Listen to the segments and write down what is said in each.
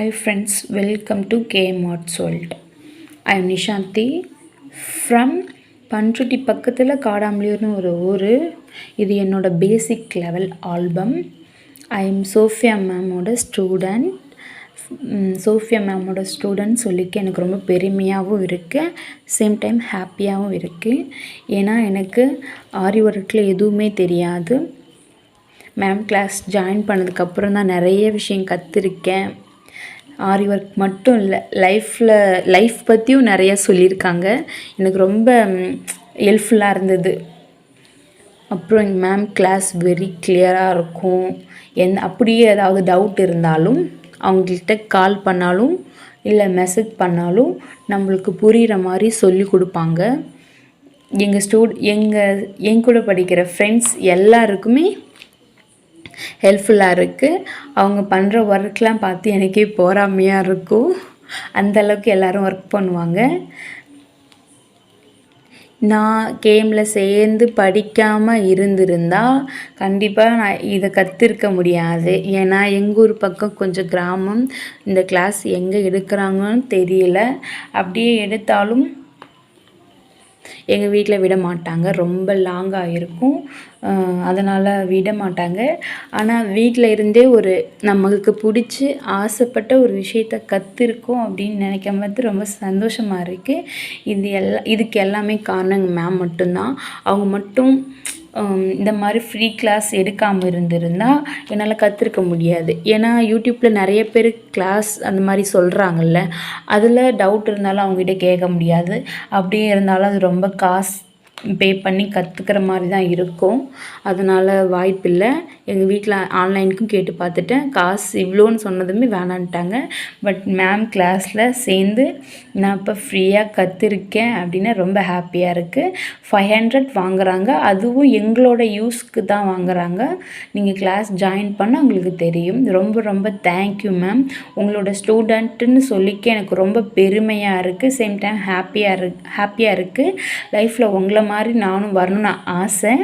Hi friends, welcome to Game Arts World. I am Nishanti from Panruti பக்கத்தில் காடாமலியூர்னு ஒரு ஊர். இது என்னோட basic level album. I am Sophia மேமோட ஸ்டூடெண்ட். சோஃபியா மேமோட ஸ்டூடெண்ட் சொல்லிக்க எனக்கு ரொம்ப பெருமையாகவும் இருக்குது, சேம் டைம் ஹாப்பியாகவும் இருக்குது. ஏன்னா எனக்கு ஆரி ஒர்க்கில் எதுவுமே தெரியாது. மேம் கிளாஸ் ஜாயின் பண்ணதுக்கப்புறம் தான் நிறைய விஷயம் கற்றுருக்கேன். ஆரி ஒர்க் மட்டும் இல்லை, லைஃப் பற்றியும் நிறையா சொல்லியிருக்காங்க. எனக்கு ரொம்ப ஹெல்ப்ஃபுல்லாக இருந்தது. அப்புறம் எங்கள் மேம் கிளாஸ் வெரி கிளியராக இருக்கும். அப்படியே ஏதாவது டவுட் இருந்தாலும் அவங்கள்ட்ட கால் பண்ணாலும் இல்லை மெசேஜ் பண்ணாலும் நம்மளுக்கு புரிகிற மாதிரி சொல்லி கொடுப்பாங்க. என் கூட படிக்கிற ஃப்ரெண்ட்ஸ் எல்லாருக்குமே ஹெல்ப்ஃபுல்லாக இருக்குது. அவங்க பண்ணுற ஒர்க்லாம் பார்த்து எனக்கே பொறாமையாக இருக்கும். அந்தளவுக்கு எல்லோரும் ஒர்க் பண்ணுவாங்க. நான் கேமில் சேர்ந்து படிக்காமல் இருந்திருந்தால் கண்டிப்பாக நான் இதை கற்றுருக்க முடியாது. ஏன்னா எங்கள் ஊர் பக்கம் கொஞ்சம் கிராமம். இந்த கிளாஸ் எங்கே எடுக்கிறாங்கன்னு தெரியல. அப்படியே எடுத்தாலும் எங்கள் வீட்டில் விட மாட்டாங்க, ரொம்ப லாங்காக இருக்கும். அதனால் விட மாட்டாங்க. ஆனால் வீட்டில் இருந்தே நம்மளுக்கு பிடிச்சி ஆசைப்பட்ட ஒரு விஷயத்த கற்றுருக்கோம் அப்படின்னு நினைக்கும் போது ரொம்ப சந்தோஷமாக இருக்குது. இதுக்கு எல்லாமே காரணம் மேம் மட்டும்தான். அவங்க மட்டும் இந்த மாதிரி ஃப்ரீ கிளாஸ் எடுக்காமல் இருந்திருந்தால் என்னால் கற்றுருக்க முடியாது. ஏன்னா யூடியூப்பில் நிறைய பேர் கிளாஸ் அந்த மாதிரி சொல்கிறாங்கல்ல, அதில் டவுட் இருந்தாலும் அவங்ககிட்ட கேட்க முடியாது. அப்படியே இருந்தாலும் அது ரொம்ப காசு பே பண்ணி கற்றுக்கிற மாதிரி தான் இருக்கும். அதனால் வாய்ப்பில்லை. எங்கள் வீட்டில் ஆன்லைனுக்கும் கேட்டு பார்த்துட்டேன். காசு இவ்வளோன்னு சொன்னதுமே வேணான்ட்டாங்க. பட் மேம் கிளாஸில் சேர்ந்து நான் இப்போ ஃப்ரீயாக கற்றுருக்கேன் அப்படின்னு ரொம்ப ஹாப்பியாக இருக்குது. 500 வாங்குகிறாங்க, அதுவும் எங்களோட யூஸ்க்கு தான் வாங்குகிறாங்க. நீங்கள் கிளாஸ் ஜாயின் பண்ண உங்களுக்கு தெரியும். ரொம்ப ரொம்ப தேங்க்யூ மேம். உங்களோட ஸ்டூடெண்ட்டுன்னு சொல்லிக்க எனக்கு ரொம்ப பெருமையாக இருக்குது, சேம் டைம் ஹாப்பியாக இருக்குது. லைஃப்பில் உங்களை மாதிரி நானும் வரணும்னு ஆசை.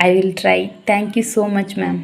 I will try. Thank you so much, ma'am.